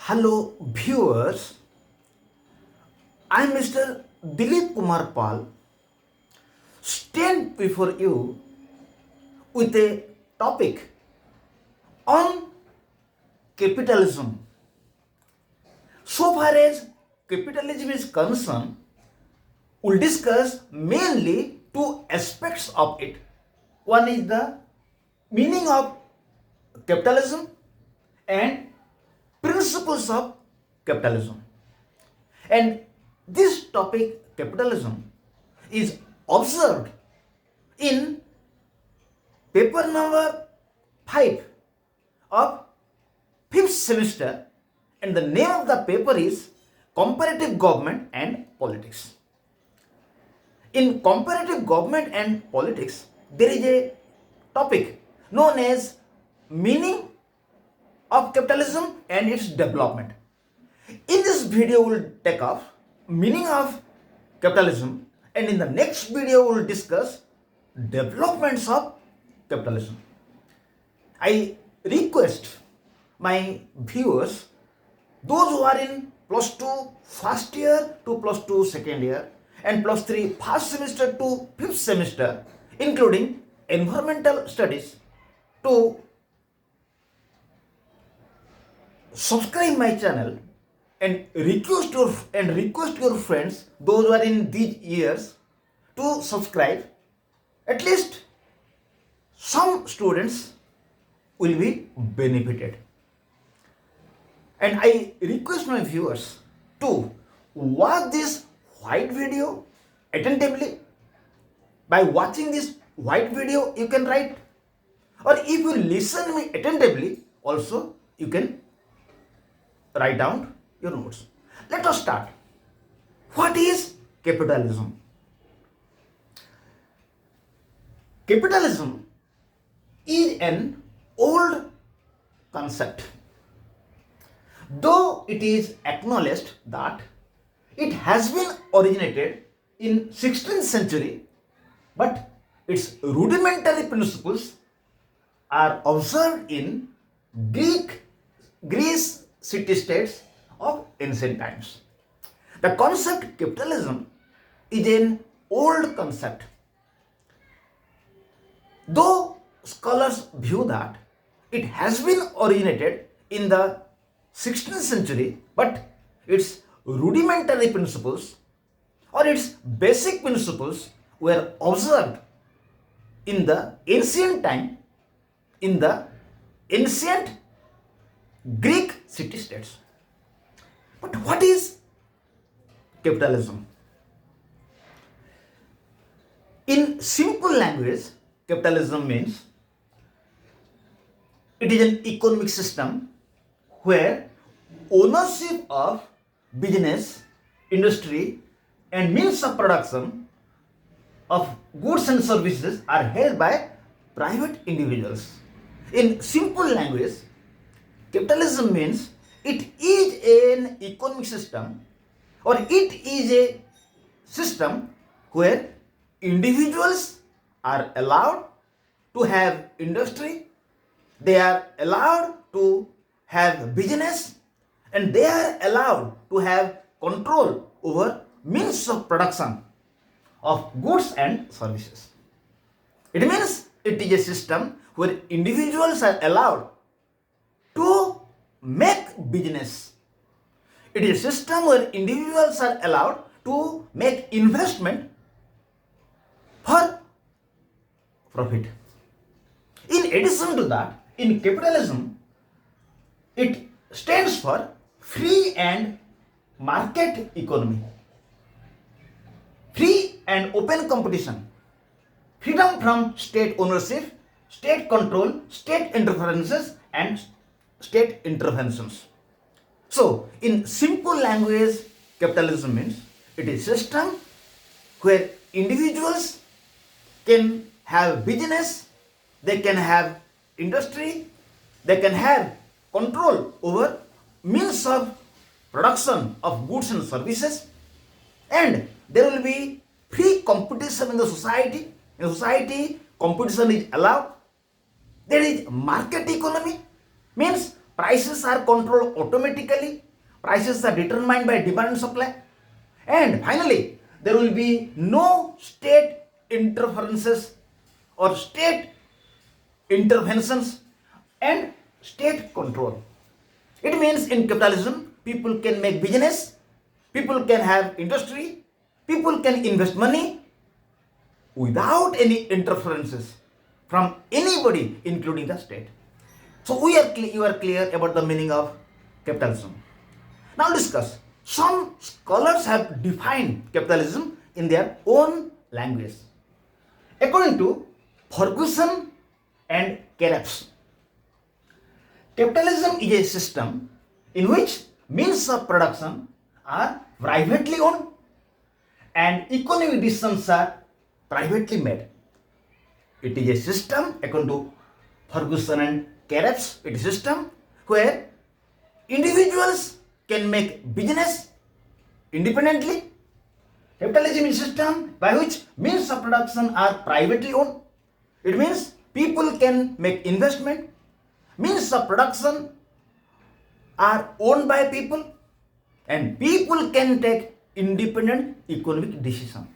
Hello viewers, I am Mr. Dilip Kumar Pal, stand before you with a topic on capitalism. So far as capitalism is concerned, we'll discuss mainly two aspects of it. One is the meaning of capitalism and principles of capitalism. And this topic, capitalism, is observed in paper number 5 of 5th semester, and the name of the paper is Comparative Government and Politics. In comparative government and politics, there is a topic known as meaning of capitalism and its development. In this video, we'll take off meaning of capitalism, and in the next video, we'll discuss developments of capitalism. I request my viewers, those who are in plus 2 first year to plus 2 second year and plus 3 first semester to 5th semester, including environmental studies, to subscribe my channel and request your friends, those who are in these years, to subscribe. At least some students will be benefited. And I request my viewers to watch this white video attentively. By watching this white video, you can write, or if you listen me attentively, also you can write down your notes. Let us start. What is capitalism? Capitalism is an old concept, though it is acknowledged that it has been originated in 16th century, but its rudimentary principles are observed in Greece city-states of ancient times. The concept capitalism is an old concept, though scholars view that it has been originated in the 16th century, but its rudimentary principles or its basic principles were observed in the ancient time, in the ancient Greek city-states. But what is capitalism? In simple language, capitalism means it is an economic system where ownership of business, industry, and means of production of goods and services are held by private individuals. In simple language, capitalism means it is an economic system, or it is a system where individuals are allowed to have industry, they are allowed to have business, and they are allowed to have control over means of production of goods and services. It means it is a system where individuals are allowed to make business. It is a system where individuals are allowed to make investment for profit. In addition to that, in capitalism, it stands for free and market economy, free and open competition, freedom from state ownership, state control, state interferences, and state interventions. So, in simple language, capitalism means it is a system where individuals can have business, they can have industry, they can have control over means of production of goods and services, and there will be free competition in the society. In society, competition is allowed. There is market economy, means prices are controlled automatically, prices are determined by demand and supply, and finally, there will be no state interferences or state interventions and state control. It means in capitalism, people can make business, people can have industry, people can invest money without any interferences from anybody, including the state. So you are clear about the meaning of capitalism. Now discuss. Some scholars have defined capitalism in their own language. According to Ferguson and Krebs, capitalism is a system in which means of production are privately owned and economic decisions are privately made. It is a system, according to Ferguson and Krebs, it is a system where individuals can make business independently. Capitalism is a system by which means of production are privately owned. It means people can make investment. Means of production are owned by people and people can take independent economic decision.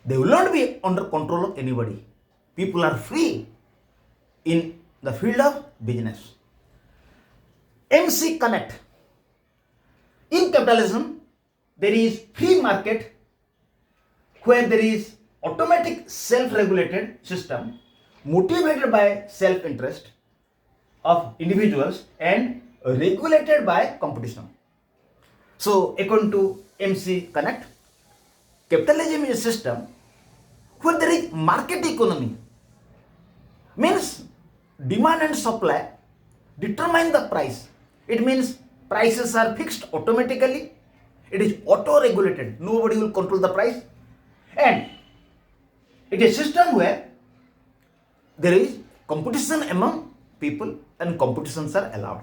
They will not be under control of anybody. People are free in the field of business. MC Connect. In capitalism, there is free market where there is automatic self-regulated system motivated by self-interest of individuals and regulated by competition. So according to MC Connect, capitalism is a system where there is market economy, means demand and supply determine the price. It means prices are fixed automatically. It is auto-regulated. Nobody will control the price. And it is a system where there is competition among people and competitions are allowed.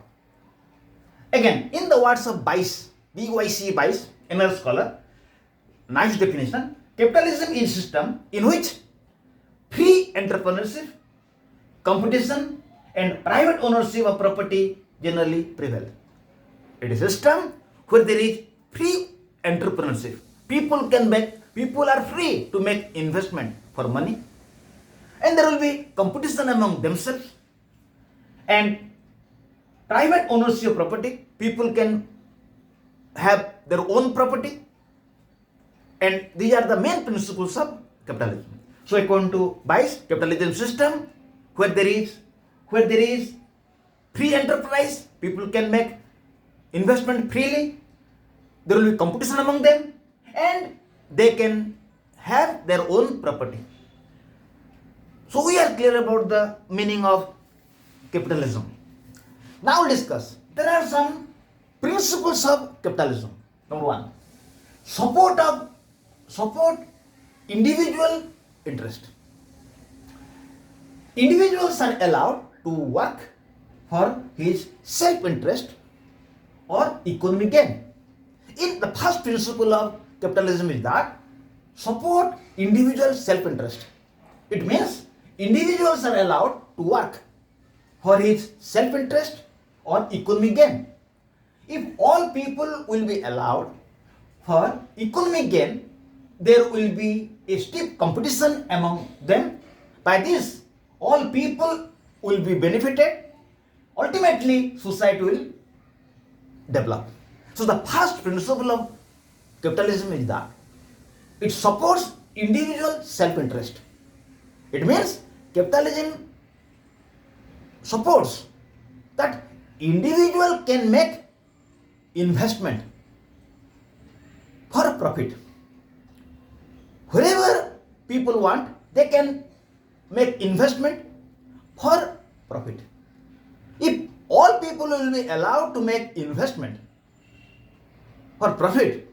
Again, in the words of Bice, BYC Bice, another scholar, nice definition, capitalism is a system in which free entrepreneurship, competition and private ownership of property generally prevail. It is a system where there is free entrepreneurship. People are free to make investment for money, and there will be competition among themselves and private ownership of property. People can have their own property, and these are the main principles of capitalism. So according to Bice, capitalism system where there is free enterprise, people can make investment freely, there will be competition among them, and they can have their own property. So we are clear about the meaning of capitalism. Now we'll discuss. There are some principles of capitalism. Number one, support individual interest. Individuals are allowed to work for his self-interest or economic gain. In the first principle of capitalism is that support individual self-interest. It means individuals are allowed to work for his self-interest or economic gain. If all people will be allowed for economic gain, there will be a stiff competition among them. By this, all people will be benefited. Ultimately, society will develop. So the first principle of capitalism is that it supports individual self-interest. It means capitalism supports that individual can make investment for profit. Wherever people want, they can make investment for profit. If all people will be allowed to make investment for profit,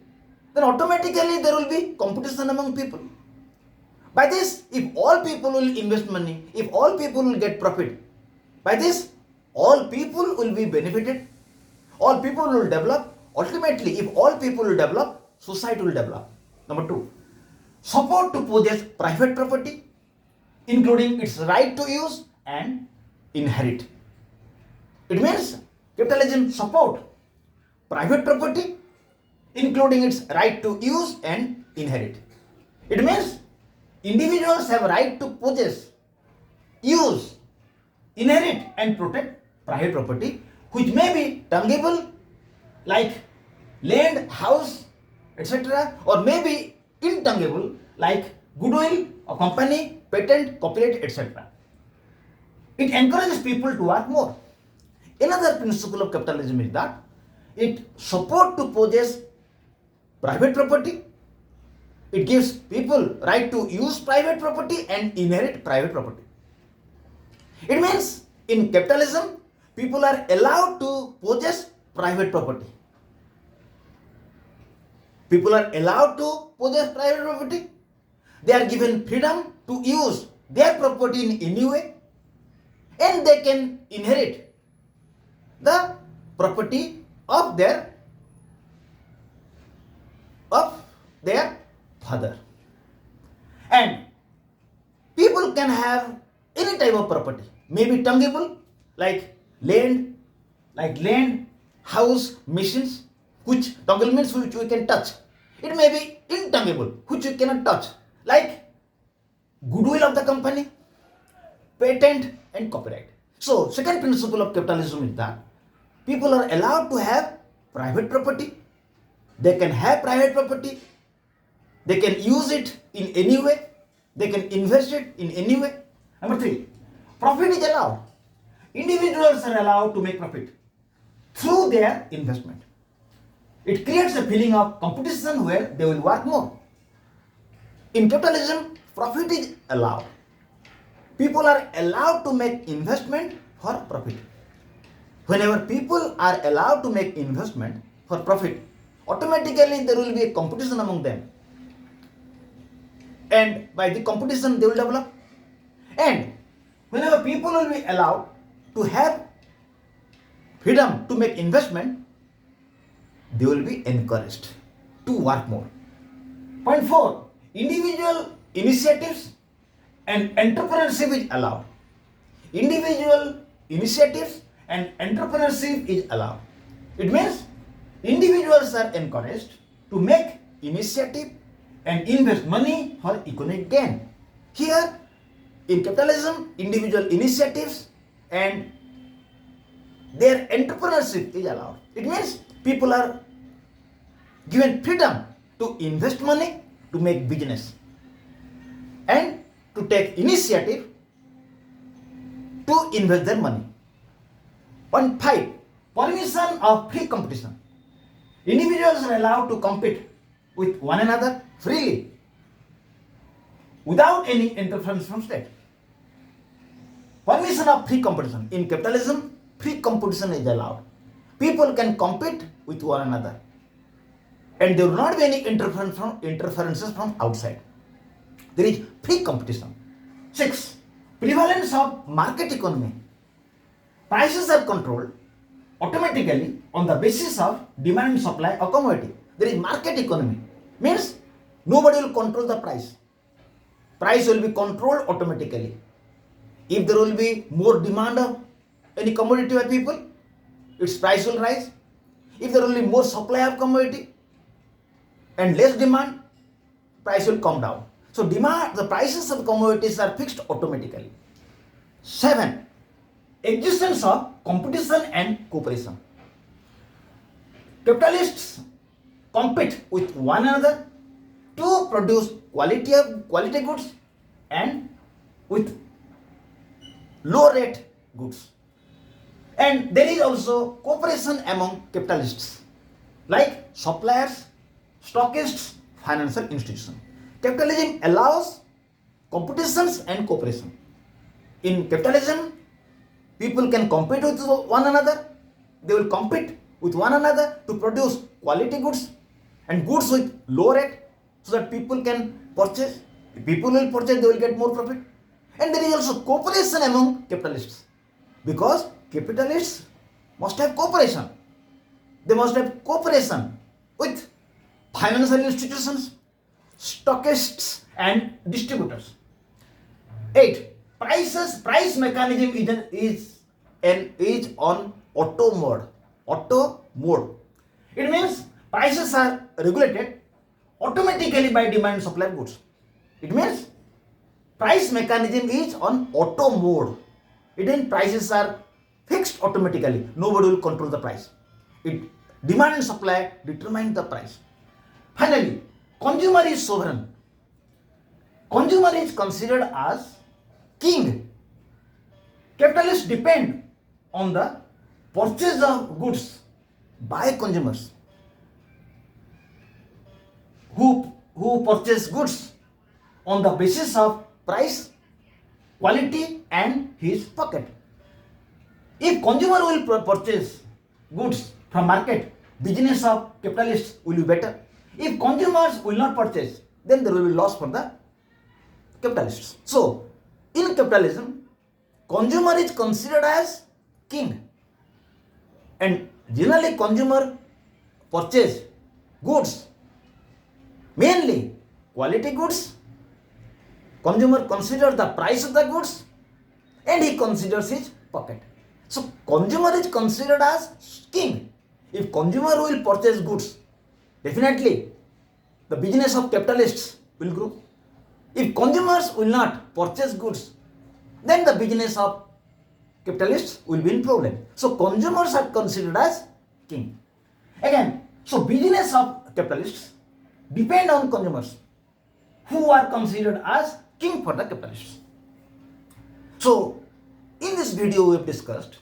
then automatically there will be competition among people. By this, if all people will invest money, if all people will get profit, by this, all people will be benefited, all people will develop. Ultimately, if all people will develop, society will develop. Number two, support to possess private property, including its right to use and inherit. It means capitalism support private property, including its right to use and inherit. It means individuals have right to possess, use, inherit and protect private property which may be tangible like land, house, etc., or may be intangible like goodwill, a company, patent, copyright, etc. It encourages people to work more. Another principle of capitalism is that it supports to possess private property. It gives people right to use private property and inherit private property. It means in capitalism, people are allowed to possess private property. People are allowed to possess private property. They are given freedom to use their property in any way, and they can inherit the property of their father. And people can have any type of property, maybe tangible like land, house, machines, which tangible means which we can touch. It may be intangible, which you cannot touch, like goodwill of the company, patent and copyright. So second principle of capitalism is that people are allowed to have private property. They can have private property. They can use it in any way. They can invest it in any way. Number 3, profit is allowed. Individuals are allowed to make profit through their investment. It creates a feeling of competition where they will work more. In capitalism, profit is allowed. People are allowed to make investment for profit. Whenever people are allowed to make investment for profit, automatically there will be a competition among them. And by the competition they will develop. And whenever people will be allowed to have freedom to make investment, they will be encouraged to work more. Point 4, individual initiatives and entrepreneurship is allowed. Individual initiatives and entrepreneurship is allowed. It means individuals are encouraged to make initiative and invest money for economic gain. Here in capitalism, individual initiatives and their entrepreneurship is allowed. It means people are given freedom to invest money, to make business, and to take initiative to invest their money. Point 5, permission of free competition. Individuals are allowed to compete with one another freely without any interference from state. Permission of free competition. In capitalism, free competition is allowed. People can compete with one another and there will not be any interferences from outside. There is free competition. 6, prevalence of market economy. Prices are controlled automatically on the basis of demand and supply of commodity. There is market economy. Means nobody will control the price. Price will be controlled automatically. If there will be more demand of any commodity by people, its price will rise. If there will be more supply of commodity and less demand, price will come down. So the prices of commodities are fixed automatically. 7, existence of competition and cooperation. Capitalists compete with one another to produce quality goods and with low rate goods. And there is also cooperation among capitalists like suppliers, stockists, financial institutions. Capitalism allows competitions and cooperation. In capitalism, people can compete with one another. They will compete with one another to produce quality goods and goods with low rate so that people can purchase. If people will purchase, they will get more profit. And there is also cooperation among capitalists because capitalists must have cooperation. They must have cooperation with financial institutions, stockists and distributors. 8, price mechanism is on auto mode. Auto mode. It means prices are regulated automatically by demand and supply of goods. It means price mechanism is on auto mode. It means prices are fixed automatically. Nobody will control the price. Demand and supply determine the price. Finally, consumer is sovereign. Consumer is considered as king. Capitalists depend on the purchase of goods by consumers who purchase goods on the basis of price, quality and his pocket. If consumer will purchase goods from market, business of capitalists will be better. If consumers will not purchase, then there will be loss for the capitalists. So, in capitalism, consumer is considered as king, and generally consumer purchase goods, mainly quality goods. Consumer considers the price of the goods and he considers his pocket. So consumer is considered as king. If consumer will purchase goods, definitely the business of capitalists will grow. If consumers will not purchase goods, then the business of capitalists will be in problem. So consumers are considered as king. Again, so business of capitalists depend on consumers who are considered as king for the capitalists. So in this video we have discussed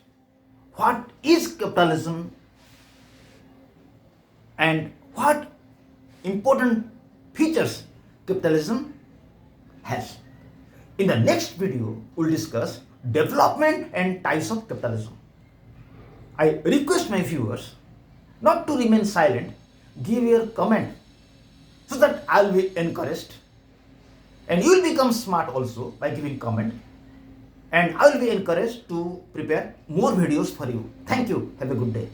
what is capitalism and what important features capitalism has. In the next video we will discuss development and types of capitalism. I request my viewers not to remain silent, give your comment so that I will be encouraged, and you will become smart also by giving comment, and I will be encouraged to prepare more videos for you. Thank you. Have a good day.